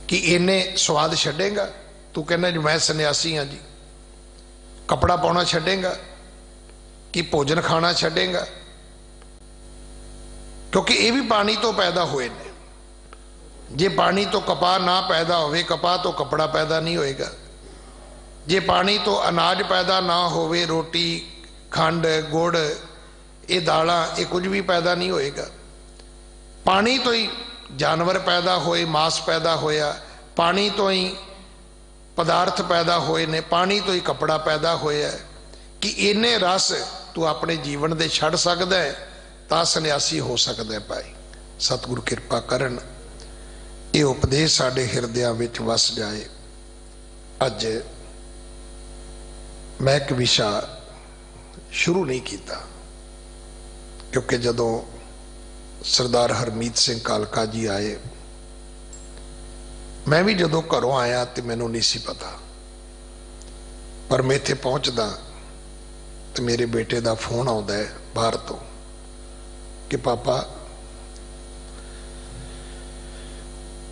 B: कि इन्हें स्वाद छड़ेगा? तू कहना जी मैं सन्यासी हाँ जी। कपड़ा पाना छड़ेगा कि भोजन खाना छड़ेगा? क्योंकि ये भी पानी तो पैदा हुए ने। जे पानी तो कपाह ना पैदा होवे, कपाह तो कपड़ा पैदा नहीं होएगा। जे पानी तो अनाज पैदा ना होवे, रोटी खंड गुड़ ये दालां ये कुछ भी पैदा नहीं होएगा। पानी तो ही जानवर पैदा होए, मांस पैदा होया, पानी तो ही पदार्थ पैदा होए ने, पानी तो ही कपड़ा पैदा होया है। कि इन्ने रस तू अपने जीवन दे छड़ सकदा है तां सन्यासी हो सकदा है। भाई सतगुरु कृपा करन ये उपदेश साडे हिरदियां विच वस जाए। अज मैं एक विशा शुरू नहीं किया, क्योंकि जदों सरदार हरमीत सिंह कालका जी आए, मैं भी जदों घरों आया तो मैनू नहीं सी पता, पर मैं इत्थे पहुंचदा तो मेरे बेटे का फोन आता है बाहर तो कि पापा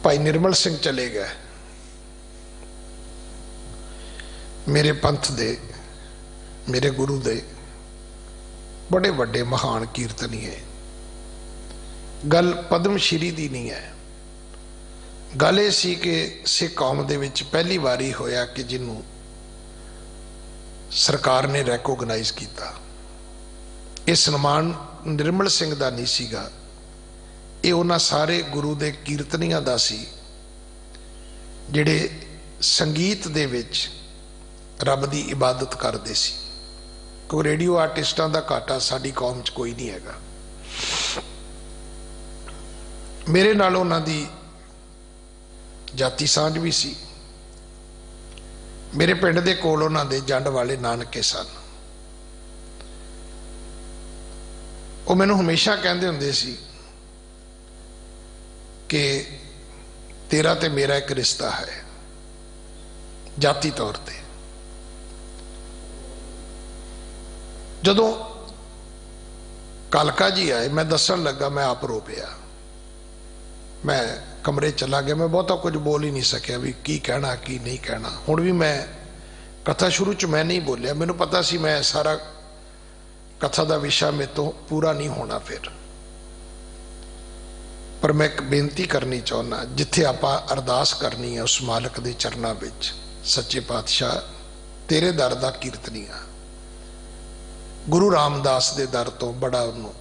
B: भाई निर्मल सिंह चले गए। मेरे पंथ दे, मेरे गुरु दे बड़े वड्डे महान कीर्तनी है। गल पद्म श्री दी नहीं है, गल ये सी कि सिख कौम दे विच पहली बारी होया कि जिन्हों सरकार ने रैकोगनाइज किया। ये सन्मान निर्मल सिंह का नहीं सीगा, ये उन्हां सारे गुरु दे कीर्तनियां दा सी जिहड़े संगीत दे विच रब दी इबादत करते सी। क्योंकि रेडियो आर्टिस्टां दा घाटा साडी कौम च कोई नहीं हैगा। मेरे नाल उन्हां दी जाति सांझ भी सी। मेरे पिंड दे कोल उन्हां दे जंड वाले नानके सन। वो मैनूं हमेशा कहंदे हुंदे सी कि तेरा ते मेरा एक रिश्ता है जाति तौर पर। जदों कालका जी आए मैं दसन लगा, मैं आप रो पिया। मैं कमरे चला गया। मैं बहुता कुछ बोल ही नहीं सकिया भी की कहना की नहीं कहना। हुण भी मैं कथा शुरू च मैं नहीं बोलिया, मैनूं पता सी मैं सारा कथा का विषय मेरे तो पूरा नहीं होना फिर। पर मैं एक बेनती करनी चाहना, जिथे आपां अरदास करनी है उस मालिक के चरणों विच, सच्चे पातशाह तेरे दर दा कीर्तनीया, गुरु रामदास दे दर तो बड़ा उन्होंने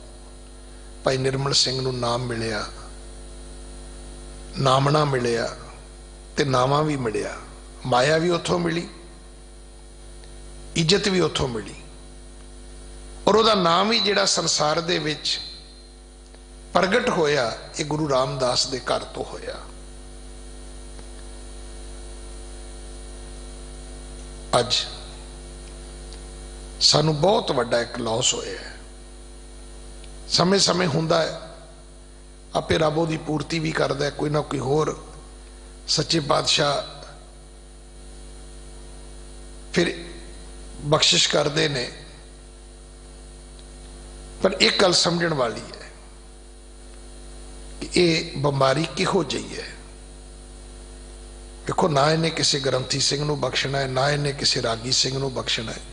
B: भाई निर्मल सिंह नूं नाम मिलिया, नामना मिलिया ते नामा भी मिलिया, माया भी उथों मिली, इज्जत भी उथों मिली, और उहदा नाम ही जिहड़ा संसार दे विच प्रगट होया ये गुरु रामदास दे घर तो होया। अज सानू बहुत वड्डा एक लॉस होया है। समय समय हुंदा है, आपे रब उहदी पूर्ति भी करदा है, कोई ना कोई होर सच्चे पातशाह फिर बख्शिश करते ने। पर एक गल समझण वाली है कि ये बीमारी किहो जी है। देखो ना इन्हें किसी ग्रंथी सिंह नूं बख्शना है, ना इन्हें किसी रागी सिंह नूं बख्शना है।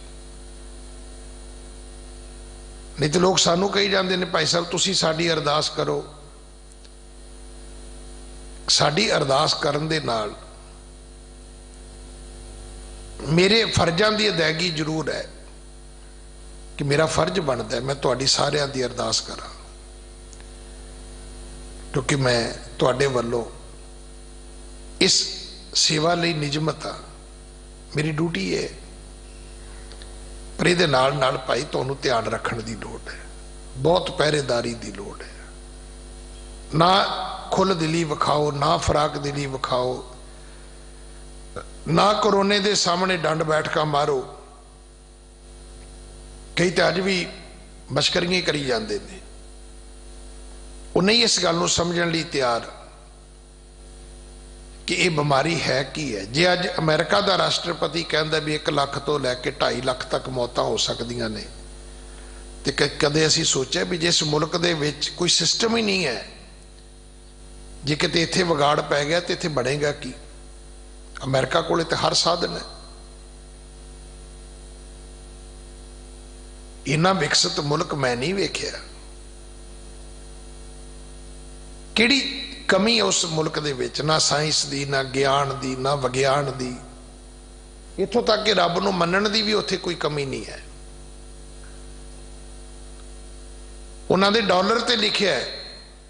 B: नहीं तो लोग सानू कही जाते हैं भाई साहब तुसी साडी अरदास करो। साडी अरदास करन दे नाल मेरे फर्जां की अदायगी जरूर है कि मेरा फर्ज बनता है मैं तुहाडी सारियां दी अरदास करा, क्योंकि मैं तुहाडे वल्लों इस सेवा लई निजमत हाँ, मेरी ड्यूटी है। पर ये नाल नाल भाई तुहानू ध्यान रखने की लोड़ है, बहुत पहरेदारी की लोड़ है। ना खुल दिली विखाओ, ना फराक दिली विखाओ, ना कोरोने के सामने डंड बैठका मारो। कई तो अज भी मशकरियां करी जाते हैं, वो नहीं इस गल नूं समझण लई तैयार कि ये बीमारी है की है। जे अज अमेरिका का राष्ट्रपति कहता भी 1 लाख तो लैके 2.5 लाख तक मौतां हो सकदियां ने, तो कदे असीं सोचा भी जिस मुल्क दे विच कोई सिस्टम ही नहीं है, जे किते इत्थे विगाड़ पै गया तो इत्थे बनेगा की। अमेरिका कोले तो हर साधन है। इन्ना विकसित मुल्क मैं नहीं वेख्या। किहड़ी कमी है उस मुल्क दे विच, ना साइंस दी, ना ज्ञान दी, ना विज्ञान दी, इत्थों तक कि रब नूं मनण दी भी उत्थे कोई कमी नहीं है। उन्हां दे डॉलर ते लिखिया है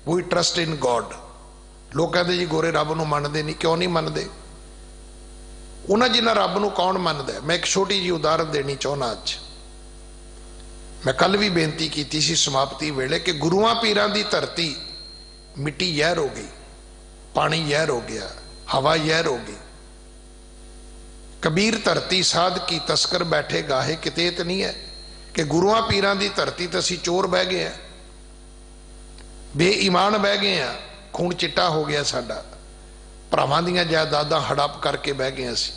B: वी ट्रस्ट इन गॉड। लोग कहते जी गोरे रब नूं मनदे नहीं, क्यों नहीं मनदे? उन्हां जिन्ना रब नूं कौन मनदा है? मैं एक छोटी जी उदाहरण देनी चाहना। अज मैं कल भी बेनती की सी समाप्ति वेले कि गुरुआं पीरां दी धरती मिट्टी जहर हो गई, पानी जहर हो गया, हवा जहर हो गई। कबीर धरती साध की तस्कर बैठे गाहे किते तो नहीं है कि गुरुआं पीरां दी धरती तो असीं चोर बह गए हैं, बेईमान बह गए हैं, खून चिट्टा हो गया साडा, भरावां दीयां जायदादां हड़प करके बह गए असीं।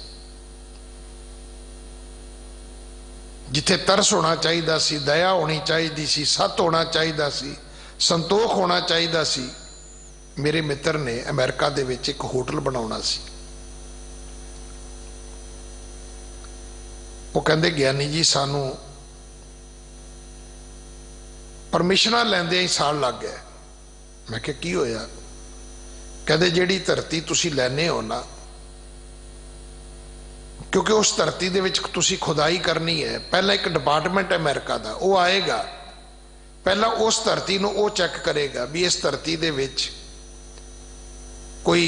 B: जिथे तरस होना चाहिए सी, दया होनी चाहिए सी, सत होना चाहिए सी, संतोख होना चाहिए सी, मेरे मित्र ने अमेरिका दे विच एक होटल बनाउणा सी। वो कहंदे ज्ञानी जी सानू परमिशनां लैंदे ही साल लग गया। मैं कहा की होया? कहंदे जिहड़ी धरती तुसीं लैने हो ना, क्योंकि उस धरती दे विच तुसीं खुदाई करनी है, पहला एक डिपार्टमेंट अमेरिका का वो आएगा, पहला उस धरती नूं वो चैक करेगा भी इस धरती दे विच कोई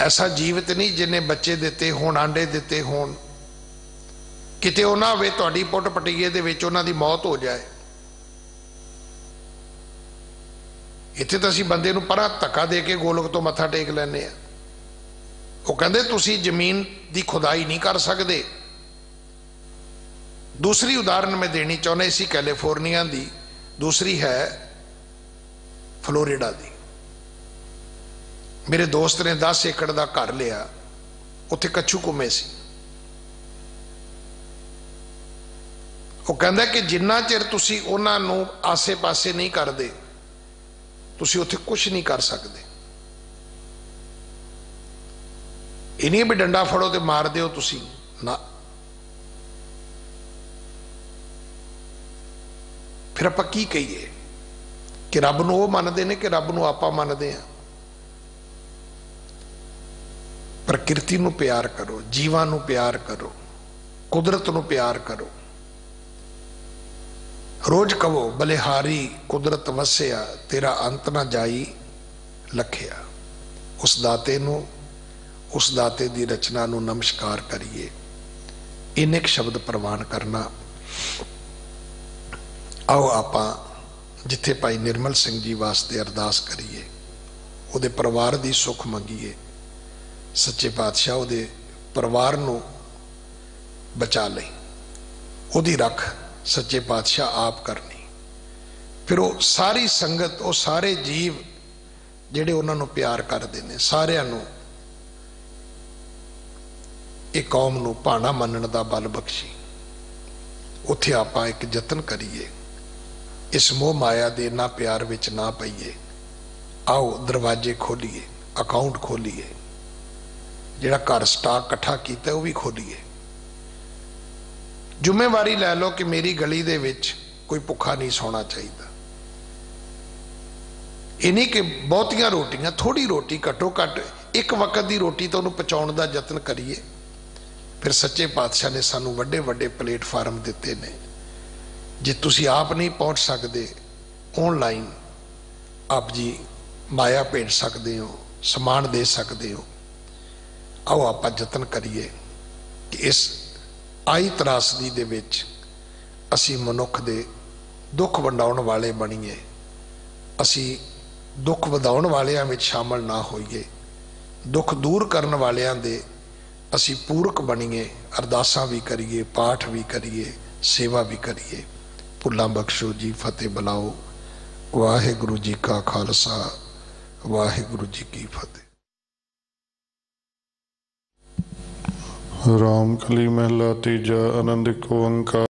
B: ऐसा जीवित नहीं जिन्हें बच्चे दिते होण, आंडे दिते होण, किते वो ना होवे तुहाडी पुट पटीए दे विच उन्हां दी मौत हो जाए। इत्थे तां असीं बंदे नूं परां धक्का दे के गोलक तो मत्था टेक लैंदे आ। वो कहंदे तुसीं जमीन दी खुदाई नहीं कर सकदे। दूसरी उदाहरण मैं देनी चाहना इसी कैलिफोर्निया दी, दूसरी है फ्लोरिडा दी। मेरे दोस्त ने 10 एकड़ का घर लिया, उत्थे कच्छू घुमे सी। वो कहंदा कि जिन्ना चिर तुसीं उन्हां नूं आसे पासे नहीं करदे तुसीं उत्थे कुछ नहीं कर सकदे। ਇਹ ਨਹੀਂ ਵੀ ਡੰਡਾ ਫੜੋ ਤੇ ਮਾਰ ਦਿਓ ਤੁਸੀਂ ਨਾ। ਫਿਰ ਆਪਾਂ ਕੀ ਕਹੀਏ कि रब नूं वो मनते हैं कि रब नूं आपां मनते हैं। प्रकृति नूं प्यार करो, जीवां नूं प्यार करो, कुदरत नूं प्यार करो। रोज कहो बलिहारी कुदरत वसिया तेरा अंत ना जाई लखिया। उस दाते नूं, उस दाते दी रचना नूं नमस्कार करिए। इन्ने क शब्द प्रवान करना। आओ आपां जिथे भाई निर्मल सिंह जी वास्ते अरदास करिए, उहदे परिवार दी सुख मंगीए। सच्चे पातशाह उहदे परिवार नूं बचा ले, उहदी रख सच्चे पातशाह आप करनी। फिर वो सारी संगत, वो सारे जीव जिहड़े उन्हां नूं प्यार करदे ने, सारिआं नूं इह कौम नूं भाणा मनण दा बल बख्शी। उत्थे आपां एक यतन करिए, इस मोह माया दे ना प्यार विच ना पईए। आओ दरवाजे खोलीए, अकाउंट खोलीए, जिहड़ा घर स्टाक इकट्ठा कीता वो भी खोलीए। जिम्मेवारी लै लो कि मेरी गली दे विच कोई भुखा नहीं सोना चाहिए। ये नहीं कि बहुतियां रोटियां, थोड़ी रोटी घट्टो घट एक वक्त की रोटी तो उन्होंने पहुँचाने का यतन करिए। फिर सच्चे पातशाह ने सानू वड्डे वड्डे प्लेटफार्म दिते ने। जे तुसी आप नहीं पहुँच सकते, ऑनलाइन आप जी माया भेज सकते हो, समान दे सकते हो। आओ आप यतन करिए कि इस आई त्रासदी दे विच असी मनुख दे दुख वंडाउण वाले बणीए, असी दुख वधाउण वालियां विच शामिल ना होइए, दुख दूर करन वालियां दे असी पूरक बणीए। अरदासां भी करिए, पाठ भी करिए, सेवा भी करिए। भुल्लां बख्शो जी, फतेह बुलाओ। वाहिगुरु जी का खालसा, वाहिगुरु जी की फतेह।
A: रामकली महला तीजा। आनंद एक ओंकार।